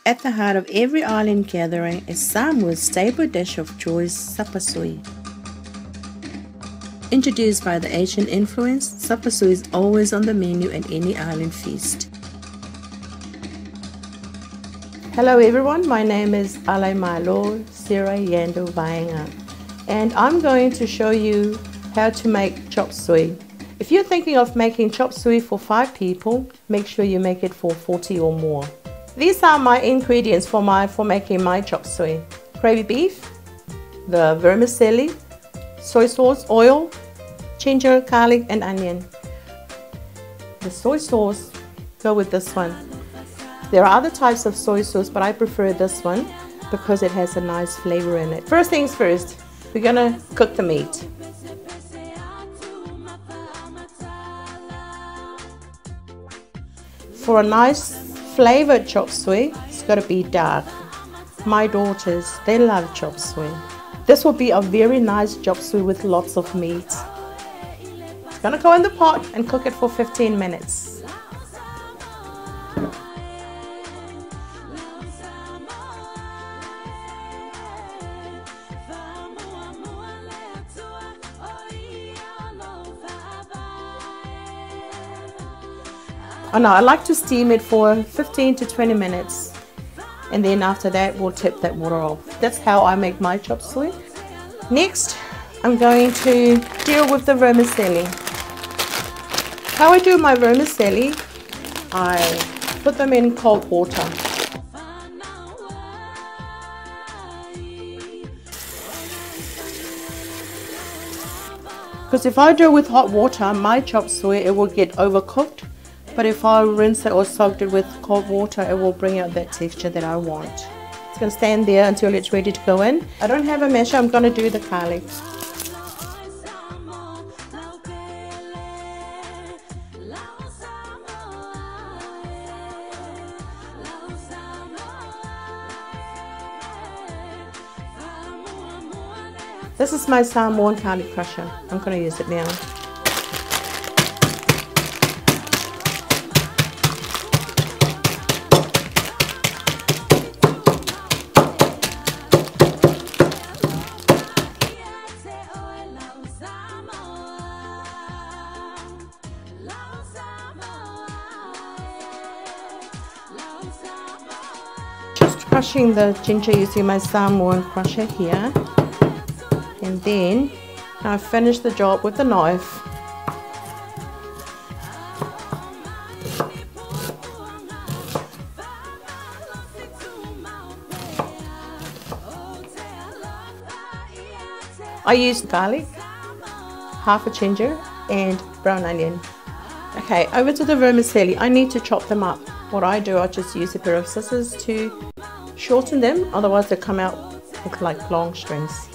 At the heart of every island gathering is Samoa's staple dish of choice, sapasui. Introduced by the Asian influence, sapasui is always on the menu at any island feast. Hello everyone, my name is Alaimalo Sira Yando Vaenga, and I'm going to show you how to make chop suey. If you're thinking of making chop suey for 5 people, make sure you make it for 40 or more. These are my ingredients for making my chop suey. Gravy beef, the vermicelli, soy sauce, oil, ginger, garlic and onion. The soy sauce, go with this one. There are other types of soy sauce, but I prefer this one because it has a nice flavor in it. First things first, we're gonna cook the meat. For a nice flavored chop suey, it's got to be dark. My daughters, they love chop suey. This will be a very nice chop suey with lots of meat. It's going to go in the pot and cook it for 15 minutes. Oh no, I like to steam it for 15 to 20 minutes, and then after that we'll tip that water off. That's how I make my chop suey. Next, I'm going to deal with the vermicelli. How I do my vermicelli, I put them in cold water. Because if I do it with hot water, my chop suey, it will get overcooked. But if I rinse it or soak it with cold water, it will bring out that texture that I want. It's going to stand there until it's ready to go in. I don't have a masher, I'm going to do the garlic. This is my Samoan garlic crusher. I'm going to use it now. Crushing the ginger using my Samoan crusher here, and then I finish the job with the knife. I used garlic, half a ginger and brown onion. Okay, over to the vermicelli. I need to chop them up. What I do, I just use a pair of scissors to shorten them, otherwise they come out look like long strings.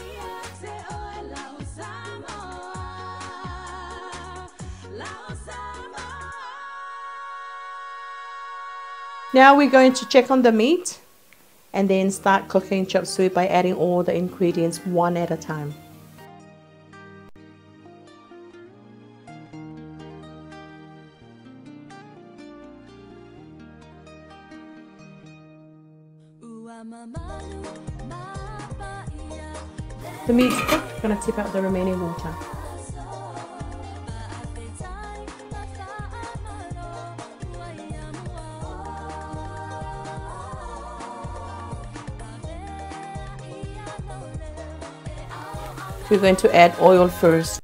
Now we're going to check on the meat and then start cooking chop suey by adding all the ingredients one at a time. The meat's cooked, I'm going to tip out the remaining water. We're going to add oil first.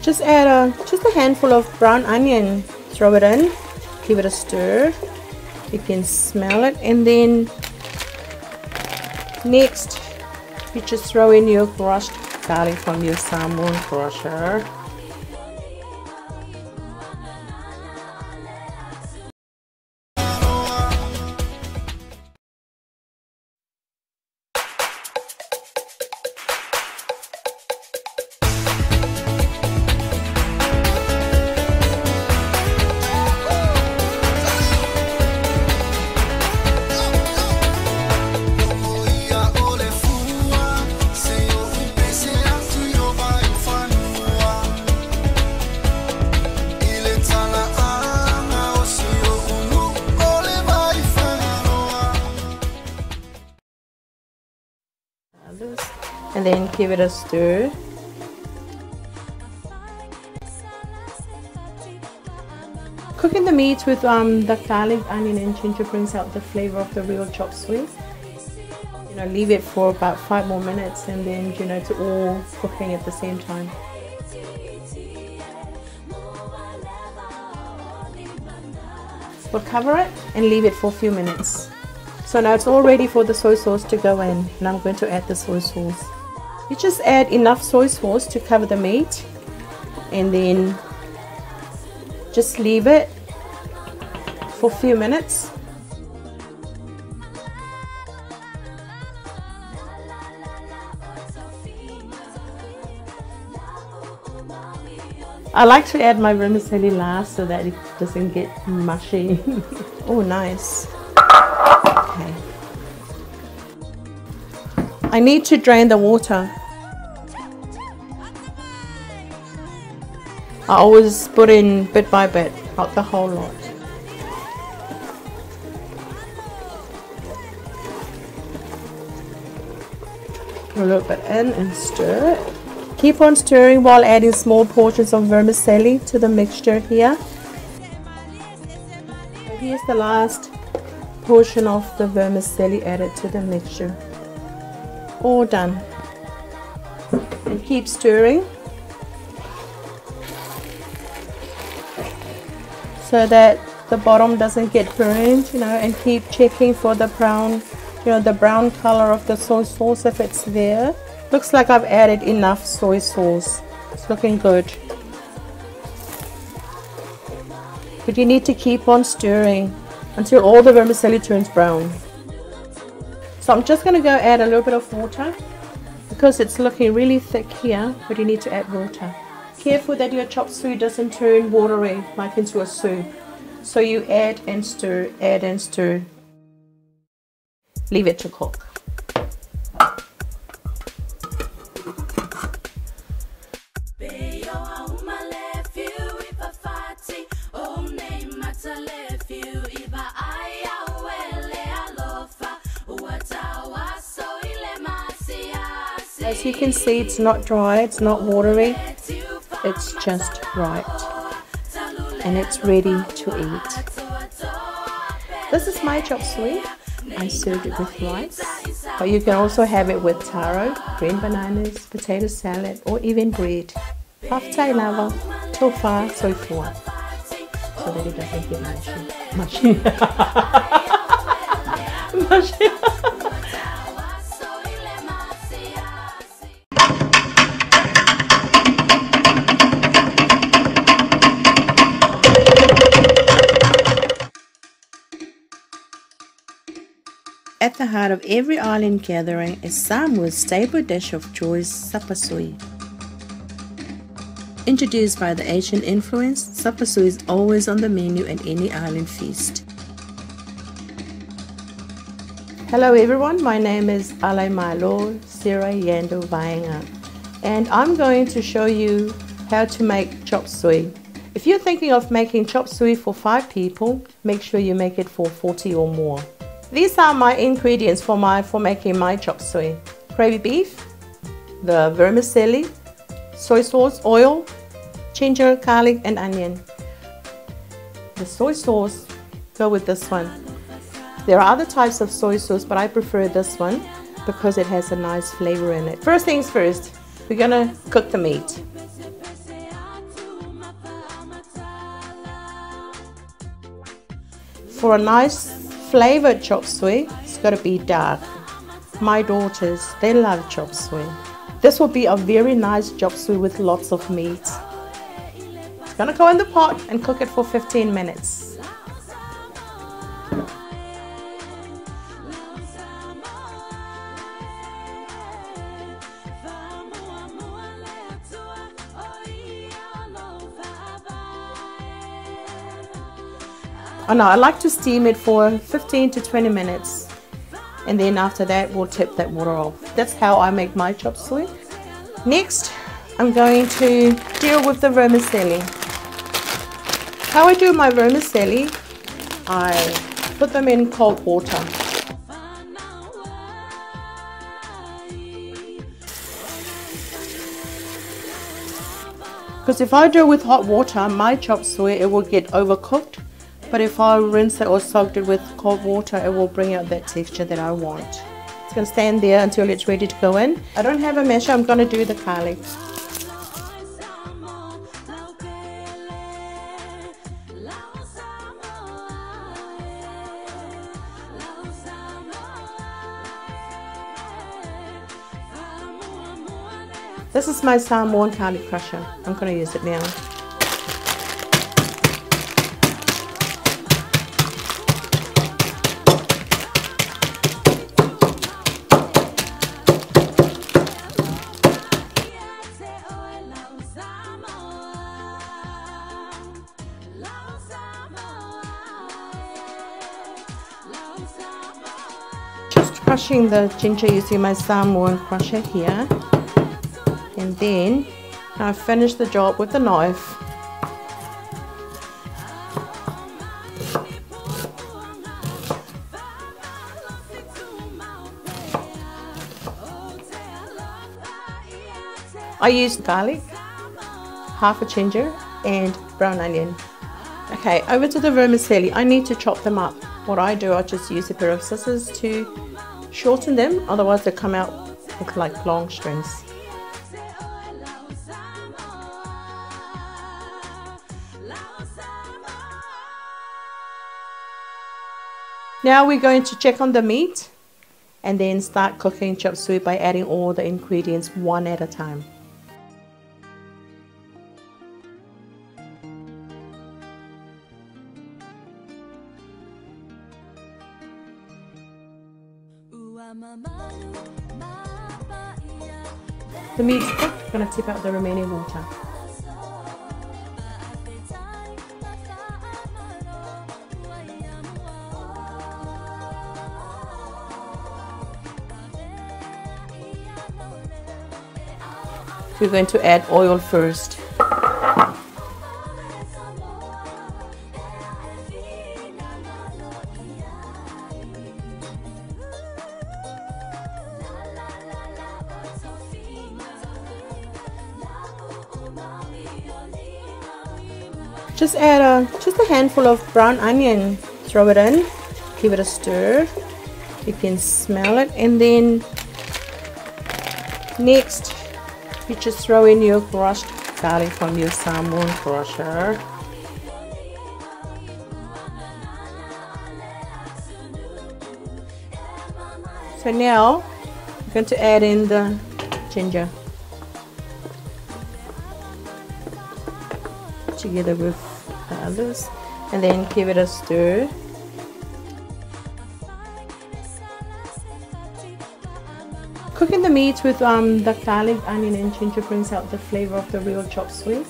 Just add just a handful of brown onion. Throw it in, give it a stir. You can smell it, and then next you just throw in your crushed garlic from your Samoan crusher. and then give it a stir. Cooking the meat with the garlic, onion and ginger brings out the flavor of the real chop suey. You know, leave it for about 5 more minutes and then, you know, it's all cooking at the same time. We'll cover it and leave it for a few minutes. So now it's all ready for the soy sauce to go in, and I'm going to add the soy sauce. You just add enough soy sauce to cover the meat and then just leave it for a few minutes. I like to add my vermicelli last so that it doesn't get mushy. Oh, nice. Okay. I need to drain the water. I always put in bit by bit, not the whole lot. Put a little bit in and stir it. Keep on stirring while adding small portions of vermicelli to the mixture here. So here's the last portion of the vermicelli added to the mixture. All done. And keep stirring so that the bottom doesn't get burned, you know, and keep checking for the brown, you know, the brown color of the soy sauce if it's there. Looks like I've added enough soy sauce. It's looking good. But you need to keep on stirring until all the vermicelli turns brown. So I'm just going to go add a little bit of water because it's looking really thick here, but you need to add water. Careful that your chop suey doesn't turn watery like into a soup. So you add and stir, add and stir. Leave it to cook. As you can see, it's not dry, it's not watery, it's just right, and it's ready to eat. This is my chop suey. I served it with rice, but you can also have it with taro, green bananas, potato salad, or even bread. Paftai lava, tofa, soy four, so that it doesn't get mushy. Mushy. At the heart of every island gathering is Samoa's staple dish of choice, supper suey. Introduced by the Asian influence, supper suey is always on the menu at any island feast. Hello everyone, my name is Alai Malo Sira Yando Vaenga, and I'm going to show you how to make chop suey. If you're thinking of making chop suey for 5 people, make sure you make it for 40 or more. These are my ingredients for making my chop suey. Gravy beef, the vermicelli, soy sauce, oil, ginger, garlic and onion. The soy sauce, go with this one. There are other types of soy sauce, but I prefer this one because it has a nice flavor in it. First things first, we're gonna cook the meat. For a nice flavored chop suey, it's got to be dark. My daughters, they love chop suey. This will be a very nice chop suey with lots of meat. It's gonna go in the pot and cook it for 15 minutes. Oh no, I like to steam it for 15 to 20 minutes, and then after that we'll tip that water off. That's how I make my chop suey. Next, I'm going to deal with the vermicelli. How I do my vermicelli, I put them in cold water. Because if I do it with hot water, my chop suey, it will get overcooked. But if I rinse it or soak it with cold water, it will bring out that texture that I want. It's going to stand there until it's ready to go in. I don't have a masher, I'm going to do the garlic. This is my Samoan garlic crusher. I'm going to use it now. Just crushing the ginger using my Samoan crusher here. And then I finish the job with a knife. I used garlic, half a ginger and brown onion. Okay, over to the vermicelli. I need to chop them up. What I do, I just use a pair of scissors to shorten them, otherwise they come out look like long strings. Now we're going to check on the meat and then start cooking chop suey by adding all the ingredients one at a time. The meat's cooked, I'm going to tip out the remaining water. We're going to add oil first. Just add just a handful of brown onion. Throw it in, give it a stir. You can smell it, and then next you just throw in your crushed garlic from your Samoan crusher. So now I'm going to add in the ginger together with the others, and then give it a stir. Cooking the meat with the garlic, onion and ginger brings out the flavor of the real chop suey.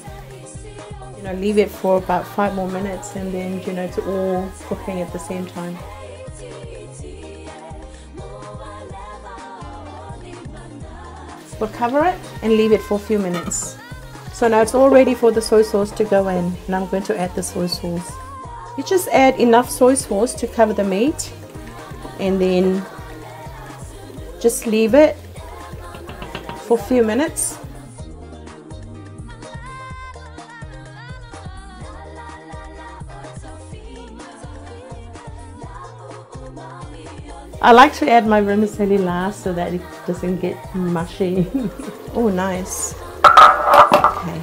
You know, leave it for about 5 more minutes, and then you know it's all cooking at the same time. We'll cover it and leave it for a few minutes. So now it's all ready for the soy sauce to go in, and I'm going to add the soy sauce. You just add enough soy sauce to cover the meat, and then just leave it for a few minutes. I like to add my vermicelli last so that it doesn't get mushy. Oh, nice. Okay.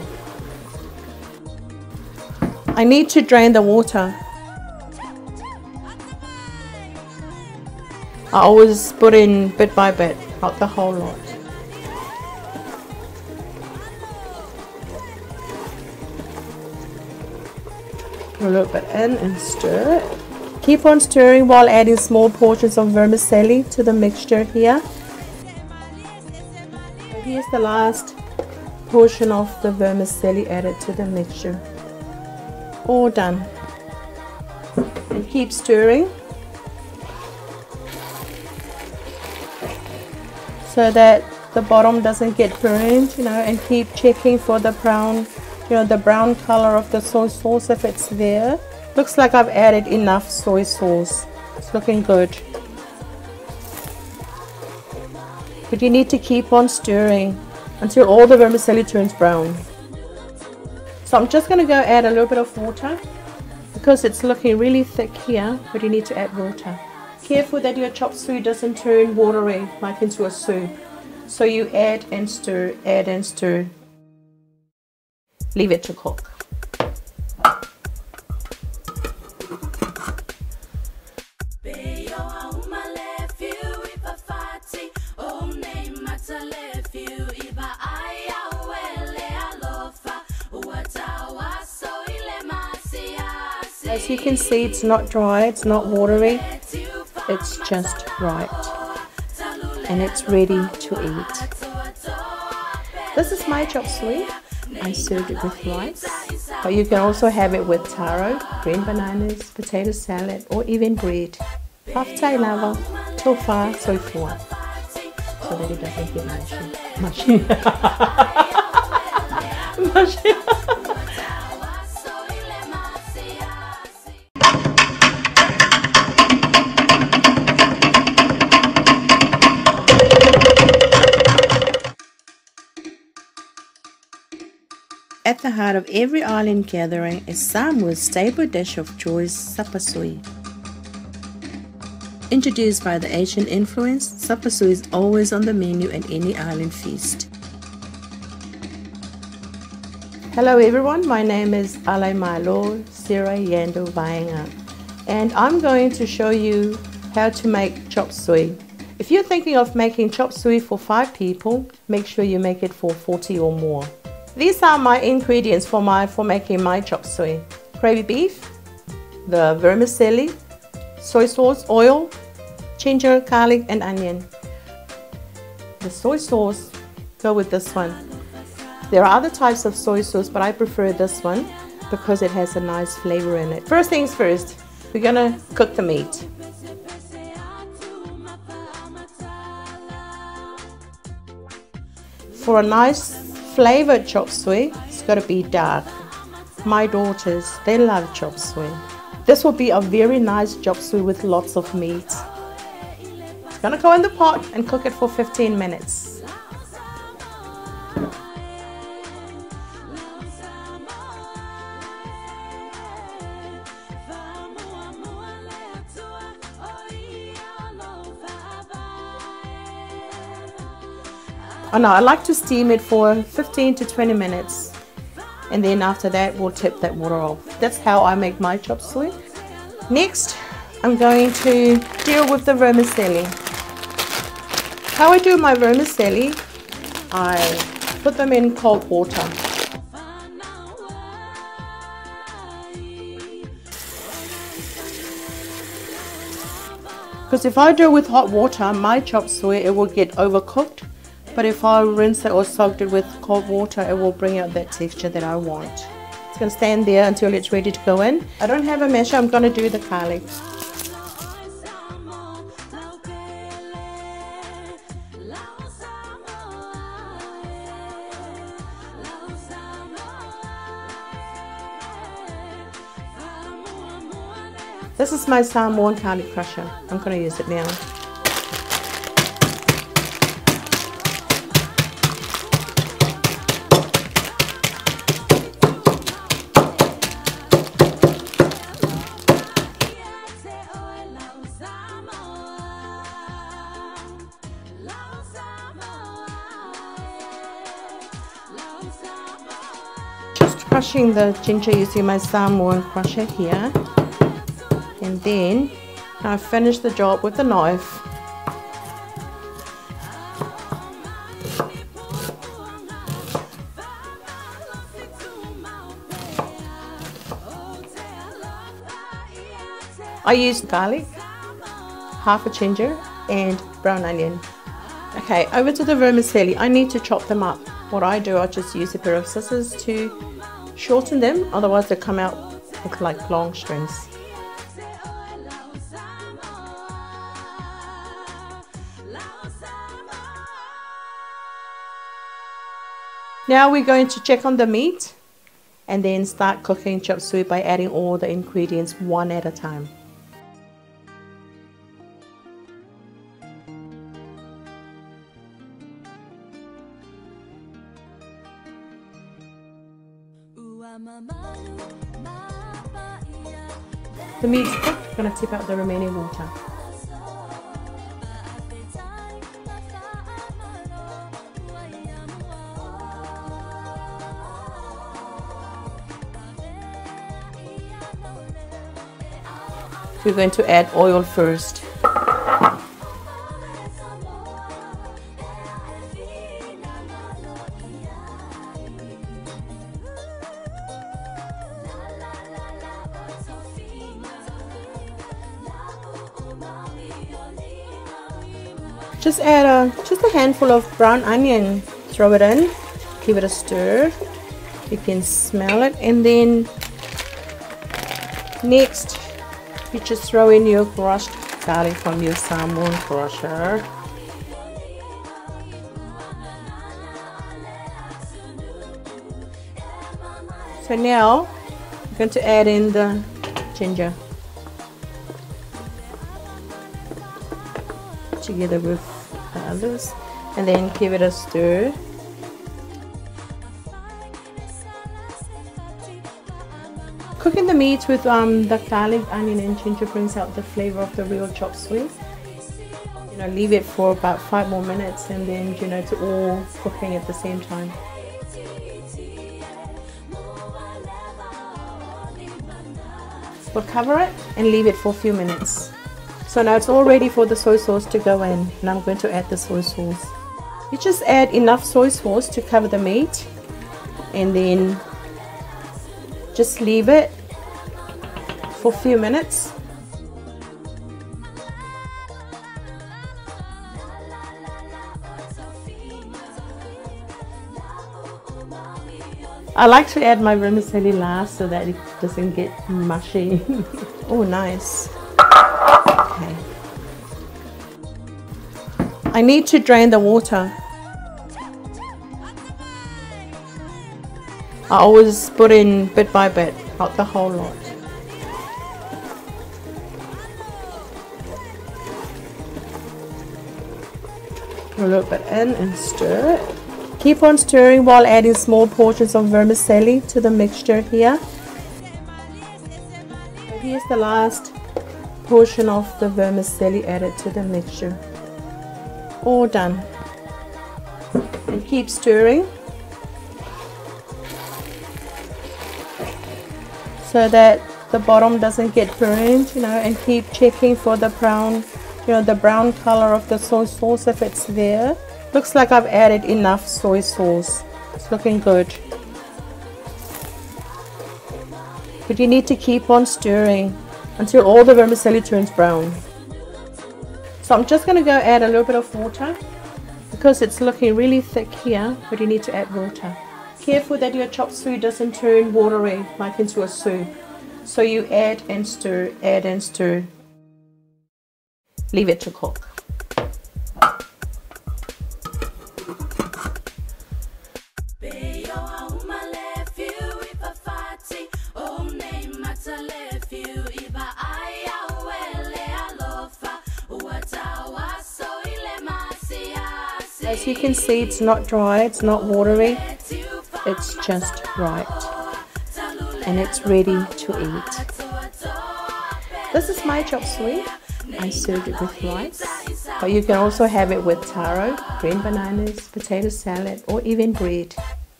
I need to drain the water. I always put in bit by bit, not the whole lot. Put a little bit in and stir it. Keep on stirring while adding small portions of vermicelli to the mixture here. Here's the last portion of the vermicelli added to the mixture. All done. And keep stirring so that the bottom doesn't get burned, you know, and keep checking for the brown, you know, the brown color of the soy sauce if it's there. Looks like I've added enough soy sauce. It's looking good. But you need to keep on stirring until all the vermicelli turns brown. So I'm just going to go add a little bit of water because it's looking really thick here, but you need to add water. Careful that your chop suey doesn't turn watery like into a soup. So you add and stir, add and stir. Leave it to cook. As you can see, it's not dry, it's not watery, it's just right. And it's ready to eat. This is my chop suey. I served it with rice, but you can also have it with taro, green bananas, potato salad, or even bread. Paftai lava, tofa, soy four, so that it doesn't get mushy. Mushy. At the heart of every island gathering is Samoa's staple dish of choice, sapasui. Introduced by the Asian influence, sapasui is always on the menu at any island feast. Hello everyone, my name is Alai Malo Sira Yando Vaenga, and I'm going to show you how to make chop suey. If you're thinking of making chop suey for 5 people, make sure you make it for 40 or more. These are my ingredients for making my chop suey. Gravy beef, the vermicelli, soy sauce, oil, ginger, garlic and onion. The soy sauce, go with this one. There are other types of soy sauce, but I prefer this one because it has a nice flavor in it. First things first, we're gonna cook the meat. For a nice flavored chop suey, it's got to be dark. My daughters, they love chop suey. This will be a very nice chop suey with lots of meat. It's going to go in the pot and cook it for 15 minutes. Oh no, I like to steam it for 15 to 20 minutes, and then after that we'll tip that water off. That's how I make my chop suey. Next, I'm going to deal with the vermicelli. How I do my vermicelli, I put them in cold water. Because if I do it with hot water, my chop suey, it will get overcooked. But if I rinse it or soak it with cold water, it will bring out that texture that I want. It's going to stand there until it's ready to go in. I don't have a masher, I'm going to do the garlic. This is my Samoan garlic crusher. I'm going to use it now. Crushing the ginger using my Samoan crusher here, and then I finish the job with a knife. I used garlic, half a ginger and brown onion. Okay, over to the vermicelli. I need to chop them up. What I do, I just use a pair of scissors to shorten them, otherwise they come out look like long strings. Now we're going to check on the meat and then start cooking chop suey by adding all the ingredients one at a time. the meat's cooked, I'm going to tip out the remaining water. We're going to add oil first. Just add just a handful of brown onion. Throw it in, give it a stir. You can smell it, and then next you just throw in your crushed garlic from your salmon crusher. So now I'm going to add in the ginger together with the others, and then give it a stir. Cooking the meat with the garlic, onion and ginger brings out the flavor of the real chop suey. You know, leave it for about 5 more minutes, and then, you know, it's all cooking at the same time. We'll cover it and leave it for a few minutes. So now it's all ready for the soy sauce to go in, and I'm going to add the soy sauce. You just add enough soy sauce to cover the meat, and then just leave it for a few minutes. I like to add my vermicelli last so that it doesn't get mushy. Oh, nice. Okay. I need to drain the water. I always put in bit by bit, not the whole lot. Put a little bit in and stir it. Keep on stirring while adding small portions of vermicelli to the mixture here. So here's the last portion of the vermicelli added to the mixture. All done. And keep stirring so that the bottom doesn't get burned, you know, and keep checking for the brown, you know, the brown color of the soy sauce if it's there. Looks like I've added enough soy sauce. It's looking good. But you need to keep on stirring until all the vermicelli turns brown. So I'm just going to go add a little bit of water because it's looking really thick here, but you need to add water. Careful that your chop suey doesn't turn watery like into a soup. So you add and stir, add and stir. Leave it to cook. As you can see, it's not dry, it's not watery, it's just right, and it's ready to eat. This is my chop suey. I served it with rice, but you can also have it with taro, green bananas, potato salad, or even bread.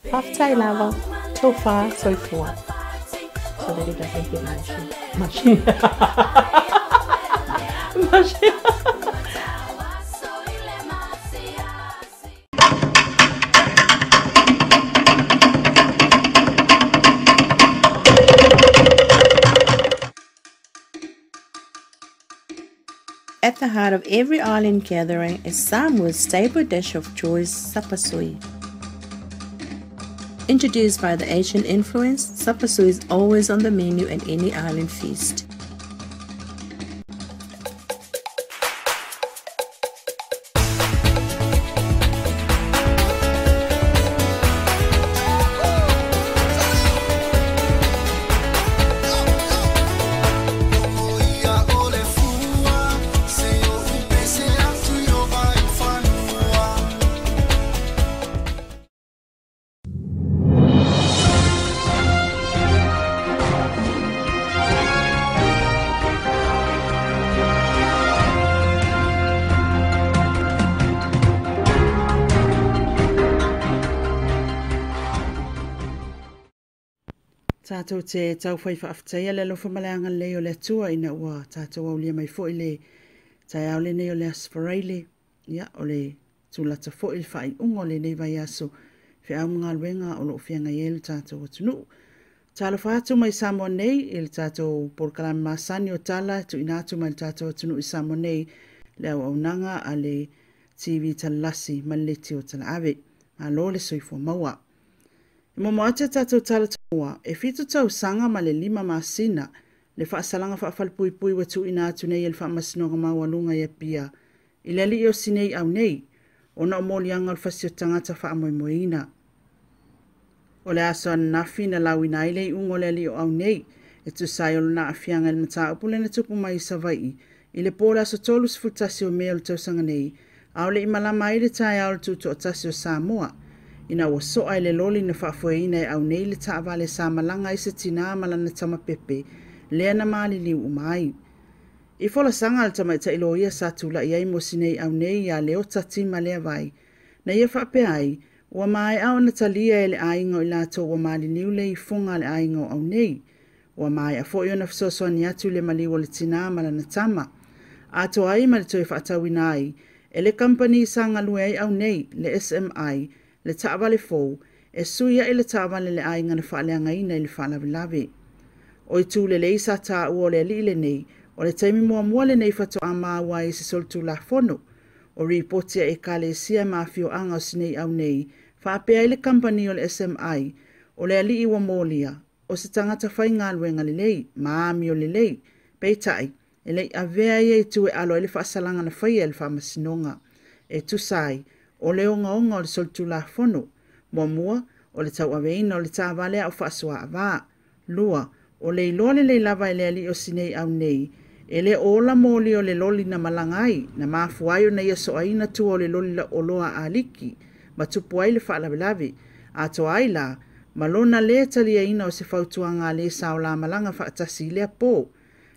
Paftai lava, tofa, soifua, so that it doesn't get mushy. Mushy. At the heart of every island gathering is Samoa's staple dish of choice, sapasui. Introduced by the Asian influence, sapasui is always on the menu at any island feast. Tātou te tau whai whaaftaia le lofa maleanga leo le tua ina ua tātou au lia mai fo le tai au le nei o le asfaraile. Ia o le tūlata fo il whai ungo le nei vai aso whi au mga luenga o lo whianga ielu tātou atunu. Tālo whaatu mai Samoa nei il tātou porkalami masani o tala tu inatu mai tātou atunu i Samoa nei le au aunanga a le TV Talalasi maleti o Tala'awe. A lo le soifua maua. Mo moate tātou tala taua, e fitu tau sanga ma le 5 masina, le whaasalanga whaafalpui wa tu ina atu nei el whaamasinoga maualunga ia pia. I le li o sinei au nei, o na o molianga o fasio tangata whaamoimoina. O le aso anafi na lawina ile i ungo le li o au nei, e tu sai o na afianga el mata upule na tupu mai savai, i le pola aso tolu sifutasi o mea o tau sanga nei, au le imalama ile tai au le tutu o tasi o Samoa, ina wa so ai le loli na whaafoeina e au nei le taawale sa malanga i se tina malana tama pepe, lea na maali liu umai. I fola sanga al tama ita ilo ia sa tula i aimo sinei au nei ia leo tatima lea vai, na ia whaape ai, ua mai au na talia e le aingo i lato ua maali liu le i funga le aingo au nei, ua mai a fo i ona fsosoani atu le maliwa le tina malana tama, ato ai ma le toi whaatawina ai, e le company sanga lue ai au nei, le SMI, le taawale fou, e suia i le taawale le ainga na whaaleanga ina i le whaalawilawe. O i tū le leisa tā ua le li le nei, o le taimi mua le nei whato a māua i se soltu la fono, o ripotia e ka le sia mafio anga o sinei au nei, whaapea i le company o le SMI, o le ali iwa mōlia, o se tangata whai ngā luenga le lei, maami o le lei, peitai, e lei a vea i e tu e alo i le whaasalanga na whai e le whaamasinonga, e tu sai, o le onga o le soltu la fono, mua o le tau aveina o le tāwale au whaasua awā, lua, o le ilole le lava le ali o sinei au nei, e le ola mōli o le loli na malangai, na mafuai o na ia so aina tu o le loli la oloa a liki, ma tupu ai le whaalawilawe, a to ai la, malona le talia ina o se fautuanga le sao la malanga whaatasi lea pō,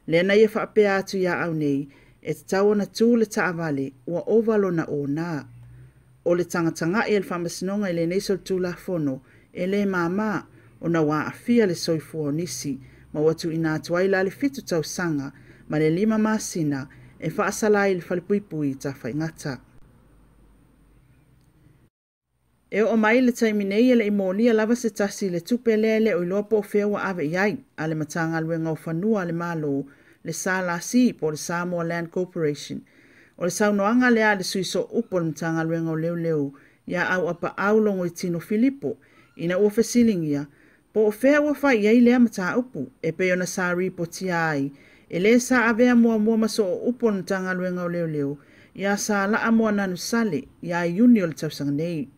le na ia whaapea atu ia au nei, e te tau na tū le tāwale, ua ovalona o nā. O le tangatanga e le whamasinonga i le neisol tūla fono, e le māma o na wā awhia le soifua o nisi, ma watu ina atuai la le fitu tau sanga, ma le 5 masina, e whaasalai le whalipuipui ta whaingata. E o mai le taiminei e le imonia lava se tasi le tupe lele o iloa po whiawa ave iai, a le matanga luenga o whanua le malo, le SALASI po le Samoa Land Corporation, o le saunoanga lea le suiso upo le mtanga luenga o leo leo, ia au apa aulongo i tino Filipo, ina ua fesilingia, po o whea ua whai iai lea mata upu, e peo na sari po tia ai, e le sa avea mua maso o upo le mtanga luenga o leo leo, ia sa laa mua nanu sale, ia iuni o le tausanga nei.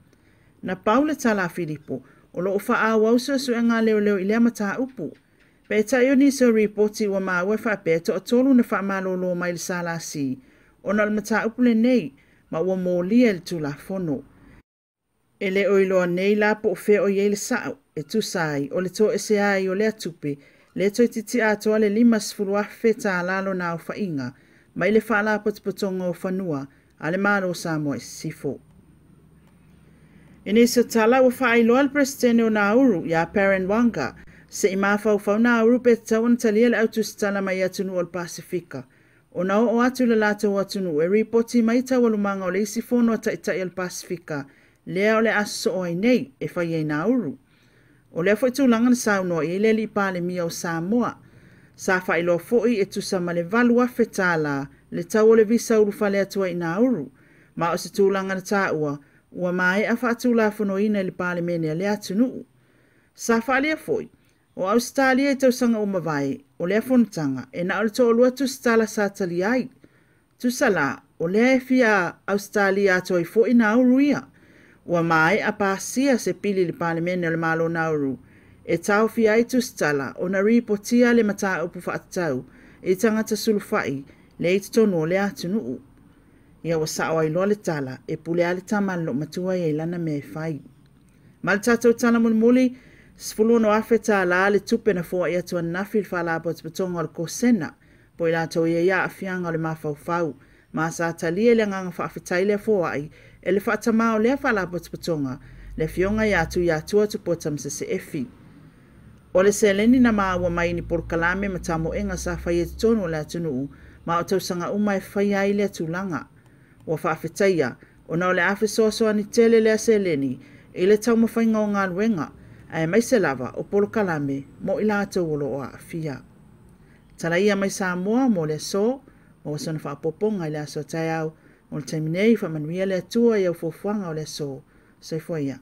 Na paule tala Filipo, o lo ufa a wausa suenga leo leo i lea mata upu, pe ta ioni so ripoti ua maa ua whape to o tolu na wha malolo mai le SALASI, o na le mata upule nei, ma ua mōlia le tula fono. E le oiloa nei la po o whea o iei le sao, e tu sai, o le to e se ai o le atupe, le to titi atoa le 5 sifuru afe ta lalo na o whainga, mai le whala potopotonga o whanua, a le maro Samoa sifo. E nese tala ua whaailoa le presidente o Nauru, ia Paren Wanga, se i mawhau Nauru pe tawan talia le autostala mai atunu o le Pasifika. O nao o atu le lato o atunu, e ripoti mai tawalumanga o le isi fono ta itai al Pasifika, lea o le aso o ai nei, e whai ei Nauru. O lea fwoi tūlanga na sauno e le li pāle mia o Samoa. Sa whai loa fwoi e tusa ma le valu afe tāla, le tau o le visa uru whale atua i Nauru. Ma o se tūlanga na tāua, ua mai a whaatula fono ina li pāle mene a le atunu. Sa whai lea fwoi, o Australia e tausanga o mawai, o lea fonutanga, e na o le tōlua tu stala sa tali ai. Tu sala, o lea e fia Australia ato i fo i Nauru ia. Ua mai a pāsia se pili li palemene o le malo Nauru. E tau fia i tu stala, o na ripotia le mata upu whaatau, e tangata sulufai, le i tonu o le atunuu. Ia wa sao ai loa le tala, e pule ale tamalo matua e lana me fai. Mal tatou tala mulmuli, sfuluno afeta la le tupe na fua ia tua nafi whala apot betonga o le kosena, po i lato ia afianga o le mawhau, ma sa talia le nganga whaafetai le fua ai, e le whaatamao le whala apot betonga, le fionga ia tu tua tu potam se efi. O le seleni na maaua mai ni porokalame ma tamoenga sa whai e tonu le atunu ma o tausanga uma e whai ai le atulanga. Ua whaafetaia, o na o le afe soasoa ni tele le seleni i le tau mawhainga o ngā luenga, ai mai se lava o porokalame mo i lātou o lo o a fia. Tala ia mai Samoa mo le so, mo wasana whaapoponga i le aso tai au, mo le taiminei whamanuia le atua i au fofuanga o le so, saifua ia.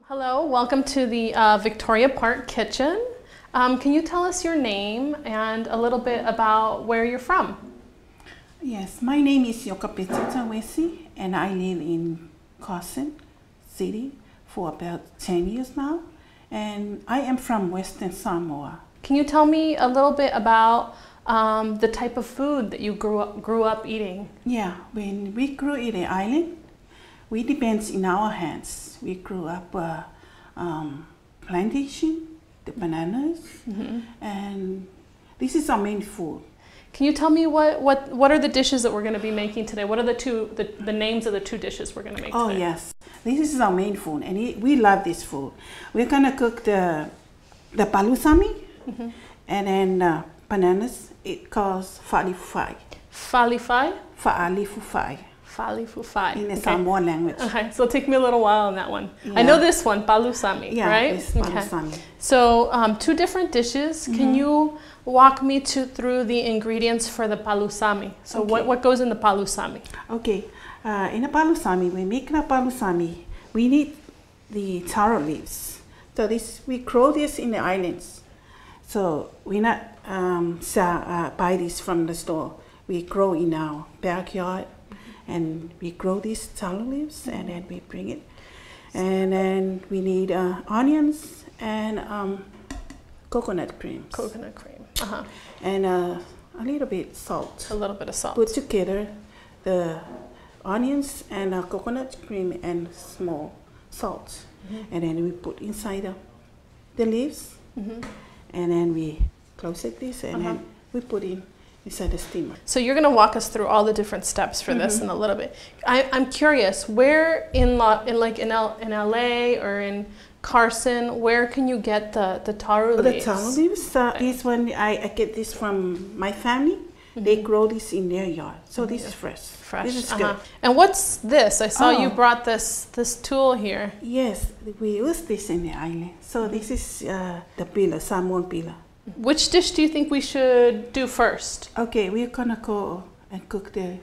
Hello, welcome to the Victoria Park kitchen. Can you tell us your name and a little bit about where you're from? Yes, my name is Yokapetita Wesi, and I live in Carson City for about 10 years now, and I am from Western Samoa. Can you tell me a little bit about the type of food that you grew up eating? Yeah, when we grew in the island, we depends in our hands. We grew up plantation, the bananas, and this is our main food. Can you tell me what are the dishes that we're going to be making today? What are the names of the two dishes we're going to make today? Oh yes, this is our main food, and we love this food. We're gonna cook the palusami, and then bananas. It calls falifai. Falifai? Fa'alifufai. Falifufai. In the Samoan language. Okay, so take me a little while on that one. Yeah. I know this one, palusami, Yeah, right? it's palusami. Okay. So two different dishes. Can you walk me through the ingredients for the palusami? So Okay. what goes in the palusami? Okay, in the palusami, when we make the palusami, we need the taro leaves. So we grow this in the islands. So we not buy this from the store. We grow in our backyard, and we grow these taro leaves, and then we bring it. And then we need onions and coconut cream. Coconut cream. And a little bit salt. A little bit of salt. Put together the onions and coconut cream and small salt. And then we put inside the leaves. And then we close it this, and then we put in inside the steamer. So you're going to walk us through all the different steps for this in a little bit. I'm curious, where in LA or in Carson, where can you get the taro leaves? The taro leaves, this one I get this from my family. They grow this in their yard, so this is fresh. This is good. And what's this? I saw you brought this tool here. Yes, we use this in the island. So this is the pila, Samoan pila. Which dish do you think we should do first? Okay, we're gonna go and cook the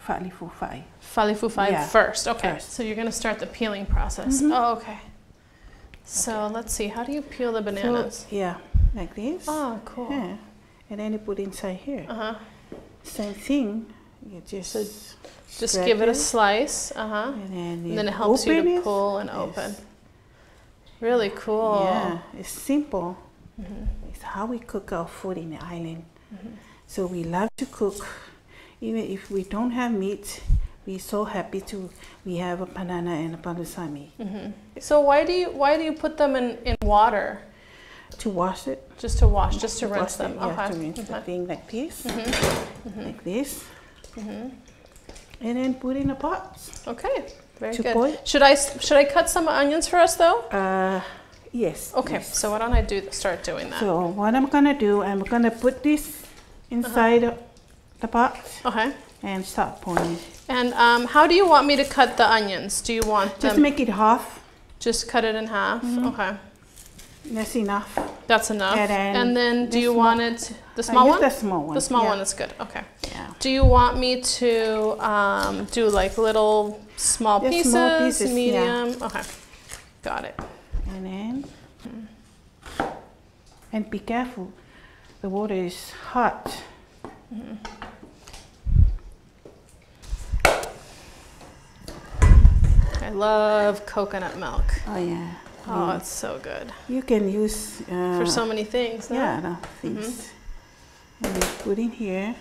falifufai. Falifufai first. Okay, First. so you're gonna start the peeling process. Oh, okay. So let's see. How do you peel the bananas? So, yeah, like this. Oh, cool. Yeah. And then you put inside here. Same thing. You just give it a slice. And then it helps you to it. pull and open. Really cool. Yeah, it's simple. It's how we cook our food in the island. So we love to cook. Even if we don't have meat, we're so happy we have a banana and a palusami. So why do you put them in water? To wash it. Just to wash, just to rinse them. Yeah, Okay. to rinse the thing like this. Like this. And then put in a pot. Okay, very To good. boil. Should I cut some onions for us though? Yes. Okay, yes. so why don't I start doing that? So what I'm gonna do, I'm gonna put this inside the pot. Okay. And start pouring. And how do you want me to cut the onions? Do you want them? Just make it half. Just cut it in half. Okay. That's enough. That's enough. And then do you want it the small one? The small one. The small one is good. Okay. Yeah. Do you want me to do like little small pieces, small pieces, medium? Okay. Got it. And then and be careful. The water is hot. I love coconut milk. Oh yeah. Oh, it's so good. You can use For so many things. No? Yeah, things. And you put in here.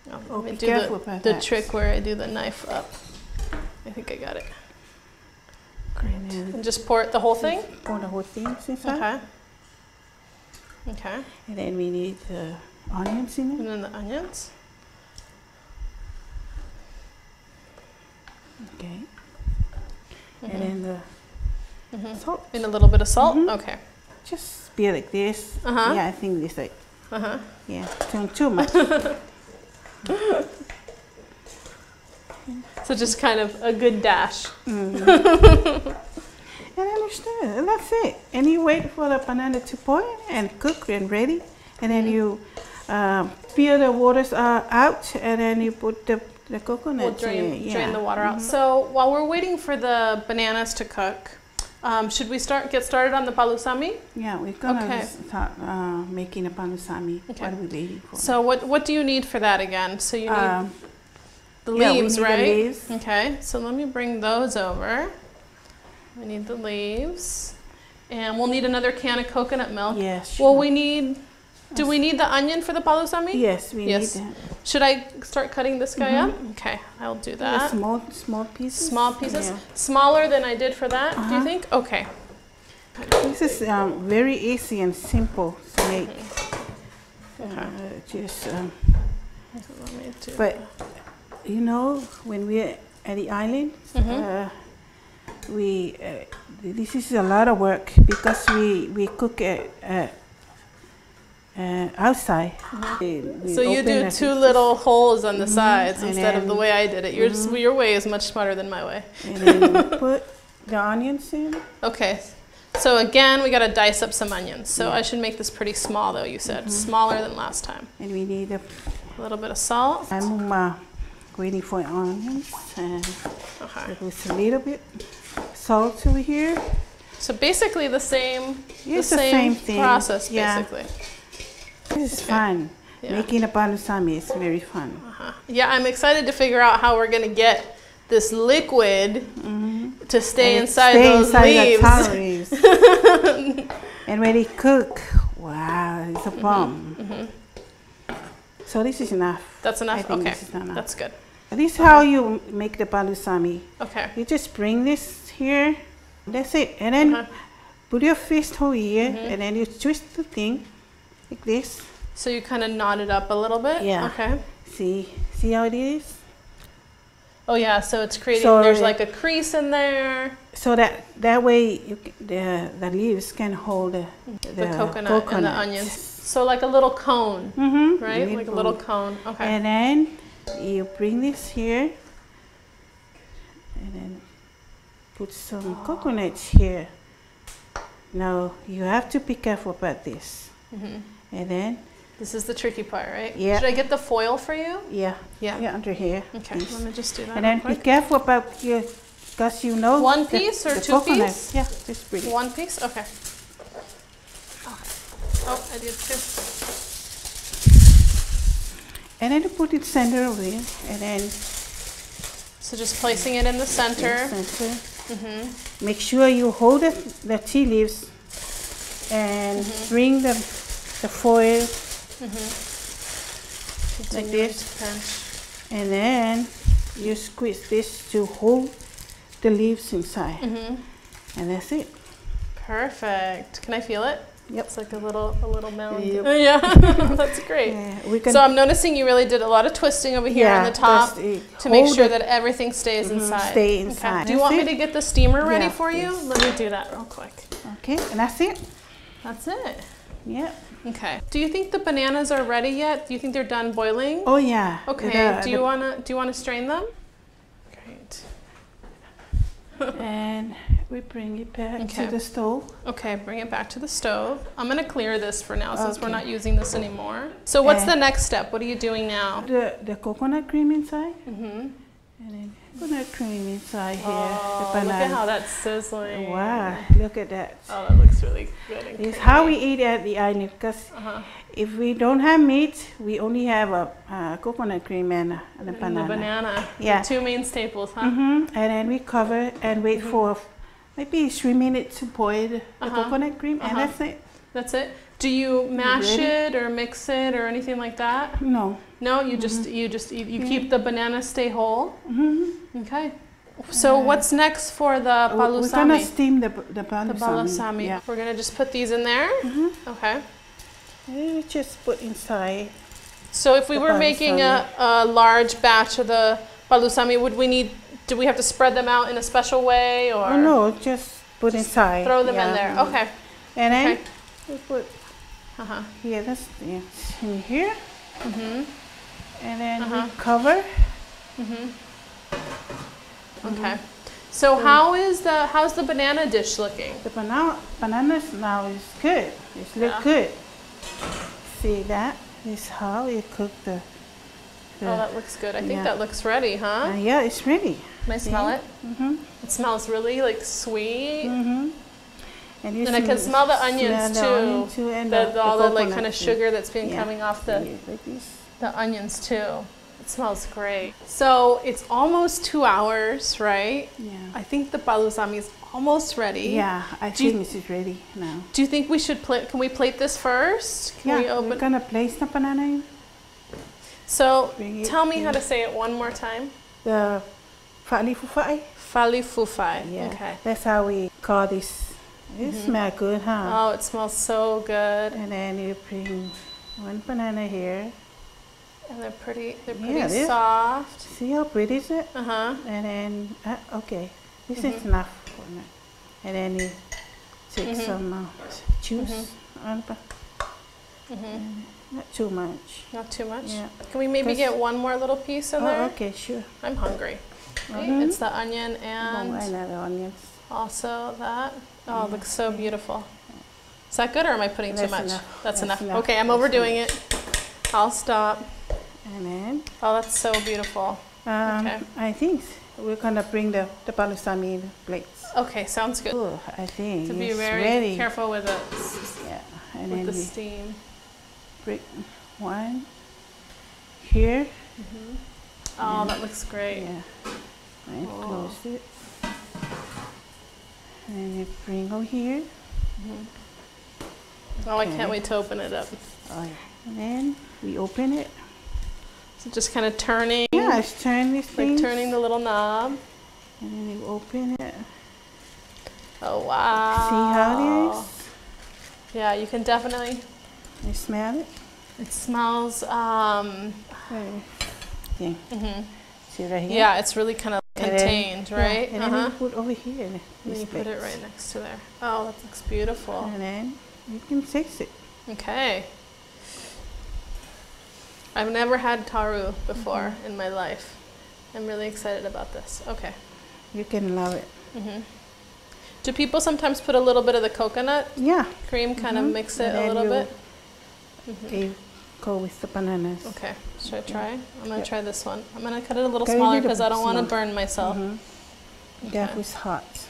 Let me be do careful about the that. trick where I do the knife up. I think I got it. Great. And just pour it the whole thing? Pour the whole thing inside. Okay. Okay. And then we need the onions in And it. then the onions. Okay. And then the salt. And a little bit of salt? Okay. Just be like this. Uh-huh. Yeah, I think this like. Uh-huh. Yeah, too much. So just kind of a good dash. And understand, that's it. And you wait for the banana to boil and cook and ready. And then you peel the waters out, and then you put the coconut. We'll drain the water out. So while we're waiting for the bananas to cook, Should we get started on the palusami? Yeah, we're gonna Okay. start making a palusami. Okay. What are we waiting for? So what do you need for that again? So you need the yeah, we leaves, need the right? leaves. Okay, so let me bring those over. We need the leaves. And we'll need another can of coconut milk. Yes. Well, do we need the onion for the palusami? Yes, we Yes. need that. Should I start cutting this guy up? Okay, I'll do that. Small pieces. Small pieces? Yeah. Smaller than I did for that, do you think? Okay. This is very easy and simple to make. But you know, when we're at the island, this is a lot of work because we cook outside. So you do two little holes on the sides and instead of the way I did it. Your way is much smarter than my way. And then we put the onions in. Okay. So again, we got to dice up some onions. So I should make this pretty small, though, you said. Smaller than last time. And we need a little bit of salt. I'm waiting for onions. And there's a little bit salt over here. So basically the same, It's the same thing. process, basically. This is fun. Yeah. Making a palusami is very fun. Yeah, I'm excited to figure out how we're going to get this liquid to stay inside those leaves. The taro leaves. And when it cook, wow, it's a bomb. So this is enough. That's enough? I think Okay, this is enough. that's good. This is how you make the palusami. Okay. You just bring this here. That's it. And then put your fist over here, and then you twist the thing like this. So you kind of knot it up a little bit? Yeah. Okay. See how it is? Oh yeah, so it's creating, So there's like a crease in there. So that way the leaves can hold the coconut and the onions. So like a little cone, right? Like a little cone. Okay. And then you bring this here, and then put some coconuts here. Now you have to be careful about this. And then this is the tricky part, right? Yeah. Should I get the foil for you? Yeah, under here. Okay, let me just do that. And then be careful about your, because you know. One piece or two pieces? Yeah, just bring it. One piece? Okay. Oh, I did two. And then you put it center over here, and then. So just placing it in the center. Make sure you hold the tea leaves and bring the foil like this, and then you squeeze this to hold the leaves inside, and that's it. Perfect. Can I feel it? Yep. It's like a little mound. Yep. Oh, yeah, that's great. Yeah, so I'm noticing you really did a lot of twisting over here on the top to make sure that everything stays inside. Stay inside. Okay. Do you want me to get the steamer ready for you? Yes. Let me do that real quick. Okay, and that's it. That's it. Yeah. Okay. Do you think the bananas are ready yet? Do you think they're done boiling? Oh yeah. Okay. Do you wanna strain them? Great. And we bring it back to the stove. Okay, bring it back to the stove. I'm gonna clear this for now since we're not using this anymore. So what's the next step? What are you doing now? The coconut cream inside. And then coconut cream inside here. Oh, look at how that's sizzling. Wow, look at that. Oh, that looks really good. And It's how we eat at the island, because if we don't have meat, we only have a coconut cream and a banana. The banana. Yeah. The two main staples, huh? And then we cover and wait for maybe 3 minutes to boil the coconut cream, and that's it. That's it. Do you mash it or mix it or anything like that? No. No, you you keep the banana stay whole. Okay. So what's next for the palusami? We're gonna steam the palusami. The palusami. Yeah. We're gonna just put these in there. Okay. You just put inside. So if we were making a large batch of the palusami, do we have to spread them out in a special way, or? Oh no, just put inside. Throw them in there. Okay. And then we put here. That's in here. And then we cover. Okay. So how's the banana dish looking? The bananas now is good. It's look good. See that? This is how you cook the Oh, that looks good. I think that looks ready, huh? yeah, it's ready. Can I smell it? Mm-hmm. It smells really like sweet. Mm-hmm. And I can smell the onions too. And all the like coconut kind of too. sugar that's been coming off the like this. the onions too. It smells great. So it's almost 2 hours, right? Yeah. I think the palusami is almost ready. Yeah, I think this is ready now. Do you think we should plate? Can we plate this first? Can we open? We're gonna place the banana in. So Bring it tell me in. how to say it one more time. The falifufai. Falifufai. Yeah. Okay. That's how we call this. It smells good, huh? Oh, it smells so good. And then you bring one banana here. And they're pretty Yeah, this- soft. See how pretty is it? Uh-huh. And then, okay, this is enough for now. And then you take some juice on the, not too much. Not too much? Yeah. Can we maybe get one more little piece in there? Okay, sure. I'm hungry. Right? It's the onion and Another onions. also that. Oh, it looks so beautiful. Is that good or am I putting too That's much? enough. That's That's enough. enough. Okay, I'm That's overdoing it. I'll stop. And then, Oh, that's so beautiful. Okay. I think we're gonna bring the palusami in plates. Okay, sounds good. Oh, I think To be it's very ready. careful with it, Yeah, and with then the we steam. bring one here. Oh, that looks great. Yeah, and Oh. close it. And you bring over here. Oh, I can't wait to open it up. Oh, yeah. And then we open it. So just kind of turning, Yeah, it's turn this thing. like turning the little knob. And then you open it. Oh, wow. See how it is? Yeah, you can definitely, You smell it? it smells, Okay. See right here? yeah, it's really kind of And then- contained, right? Yeah, and then you put over here. And This you put it place. right next to there. Oh, that looks beautiful. And then you can taste it. Okay. I've never had taru before in my life. I'm really excited about this. Okay. You can love it. Do people sometimes put a little bit of the coconut Yeah. cream, kind of mix it And a then little you- bit? Okay, go with the bananas. Okay, should I try? I'm gonna Yep. try this one. I'm gonna cut it a little Cut it a smaller little because I bit don't want to smaller. burn myself. That was hot.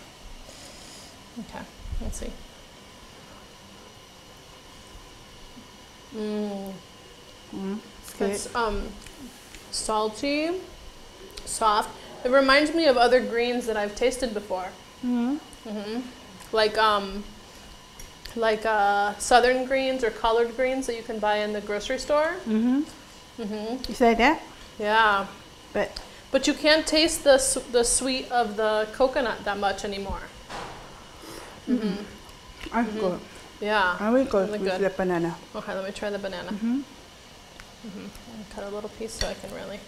Okay, let's see. Mmm, It's good. it's salty, soft. It reminds me of other greens that I've tasted before. Like southern greens or collard greens that you can buy in the grocery store. Is like that? Yeah, But you can't taste the sweet of the coconut that much anymore. I go. Yeah. I will go Really with good. the banana. Okay, let me try the banana. Cut a little piece so I can really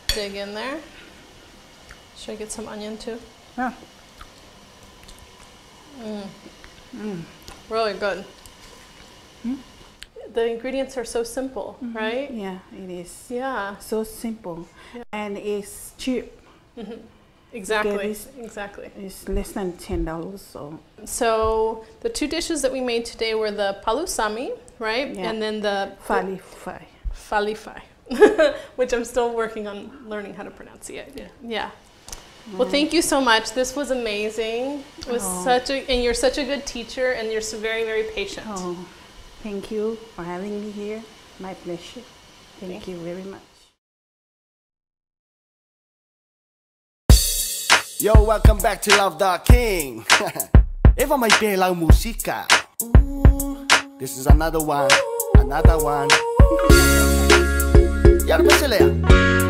dig in there. Should I get some onion too? Yeah. Really good. The ingredients are so simple, right? Yeah, it is. Yeah, So simple. And it's cheap. exactly, it's- exactly. It's less than $10. So the two dishes that we made today were the palusami, right? Yeah. And then the Falifai. falifai, which I'm still working on learning how to pronounce it. Yeah. Well, thank you so much. This was amazing. It was and you're such a good teacher, and you're so very, very patient. Oh, thank you for having me here. My pleasure. Thank you very much. Yo, welcome back to Love the King. Eva may pelang musika. This is another one. Yan ba sila yan?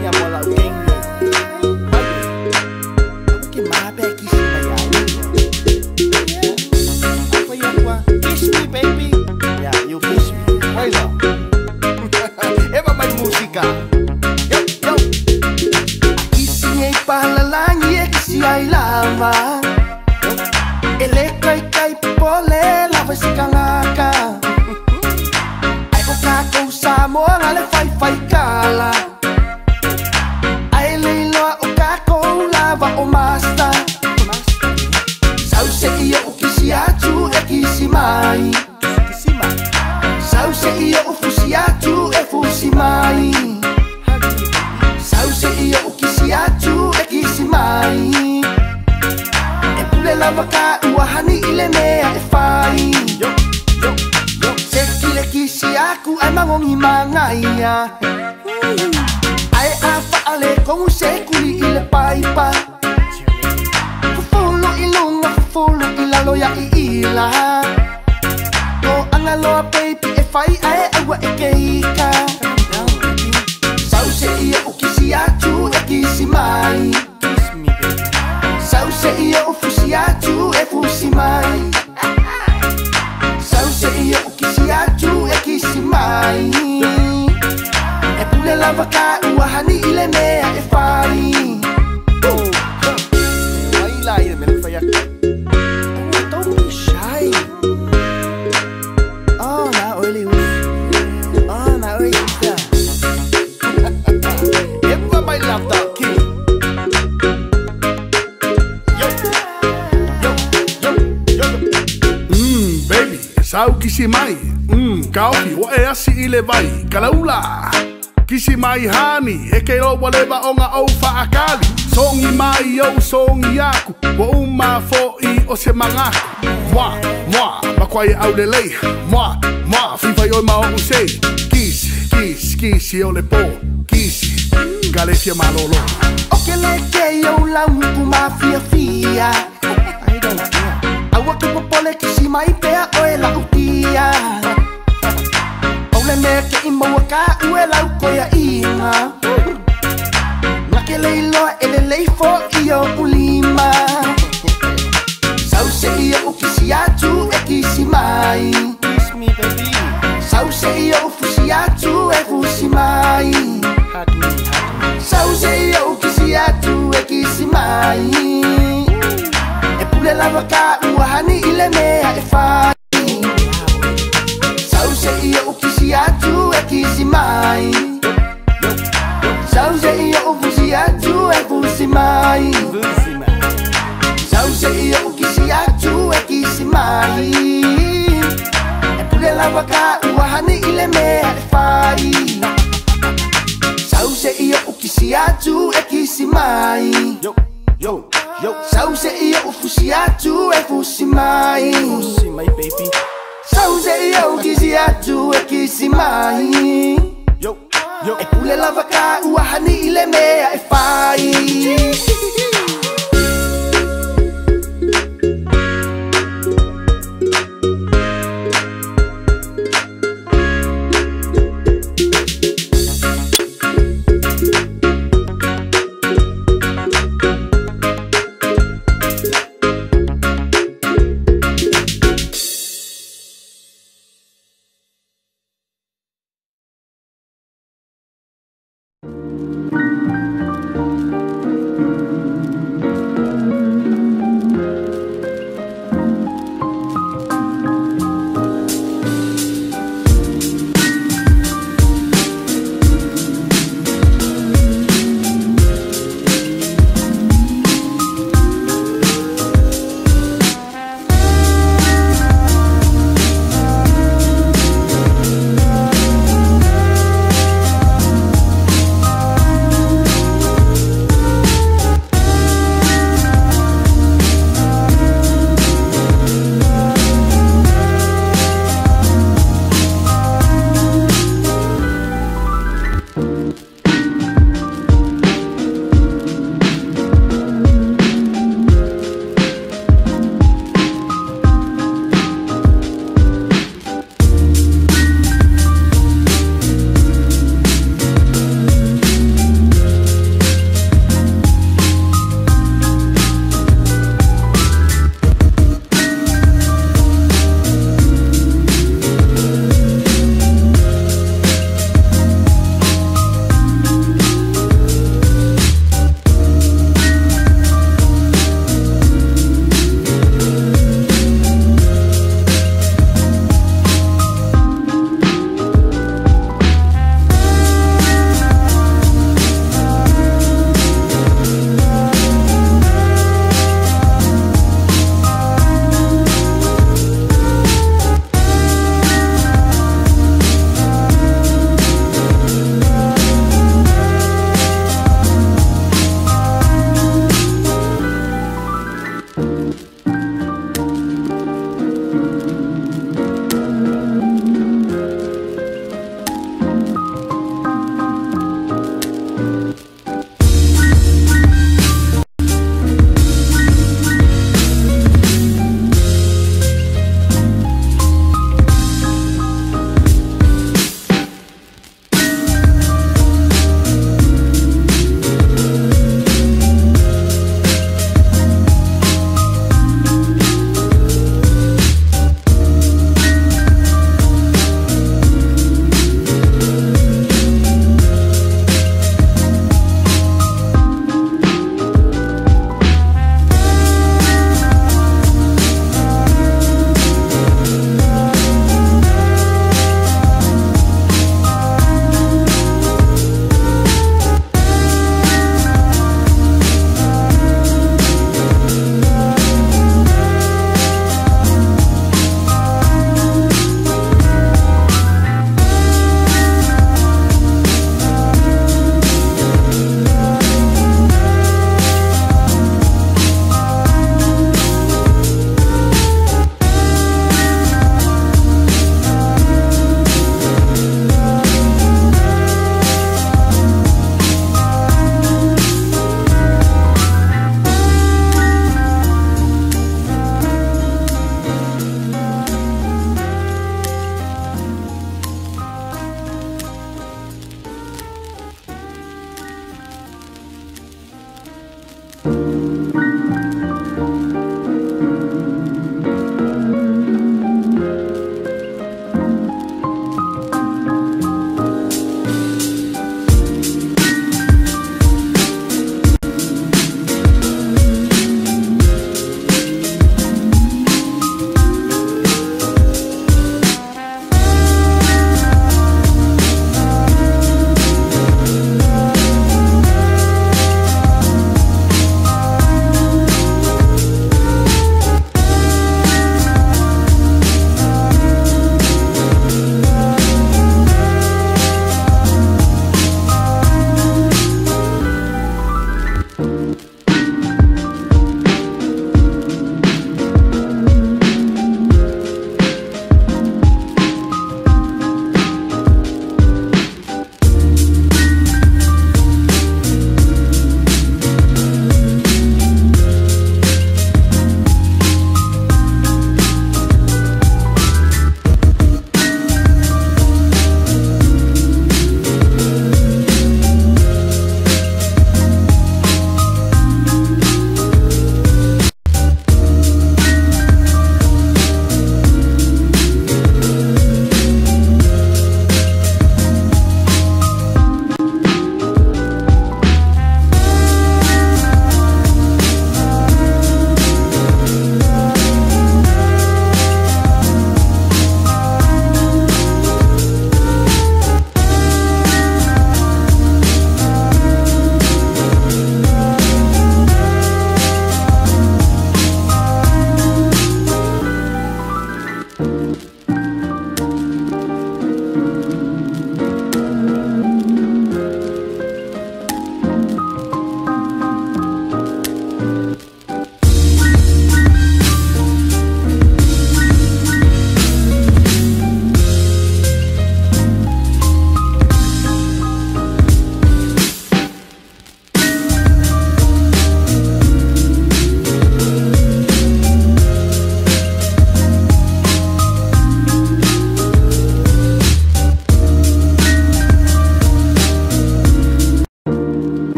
Yan mo lang king. Ay, mabeki si Mayan. Ako yan kwa. Kiss me, baby. Yeah, you kiss me. Why not? Eva may musika. Yo. Isingay palalangi kasi ay lama. Elekay kay pole lava si kangaka. Ay ko kakau sa mo ngale fai kala. Ay lilo o kakau lava o masta. Sau se iyo o kisiatu e kisimai. Sau se iyo o fusiatu e fusimai. Sau se iyo o kisiatu e kisimai. mangongi mangaya ai afa ale kong se kuli ile paipa fufulu ilunga fufulu ilalo ya ila ko angalo baby e fai ai agua e keika sauce ia ukisi atu e kisi mai sauce ia ufusi atu e fusi mai sauce ia ukisi atu e kisi mai e pule lava ka uahani ile mea e fai wai lai me le fai aku don't be shy oh na oili oh na oili everyone might love that kid baby, sau kisi mai kauki wa e asi ile vai kalaula kisi mai hani e ke ro whatever onga o fa akali songi mai yo songi aku wa uma fo I o se mangaku moi makwai au le lei moi fifa yo ma o sei kisi o le po kisi galefia malolo okele ke yo la muku mafia fia I don't care awa ke popole kisi mai pea o e la utia ole me ke imo waka ue la uko ya inga Nakele ilo ele leifo iyo ulima Sauce iyo ukisi atu e kisi mai Kiss me baby Sauce iyo ufusi atu e fusi mai Sauce iyo ukisi atu e kisi mai E pule lava ka uahani ile mea e fai Sauce iyo ukisi atu e kisi mai Sauce iyo ufusi atu e fusi mai Sauce iyo ukisi atu e kisi mai E pule lava ka uahani ile mea e fai Sauce iyo ukisi atu e kisi mai Sauce iyo ufusi atu e fusi mai baby Sauce iyo ukisi atu e kisi mai E pule lava ka uahani ile mea e fai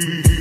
Ihi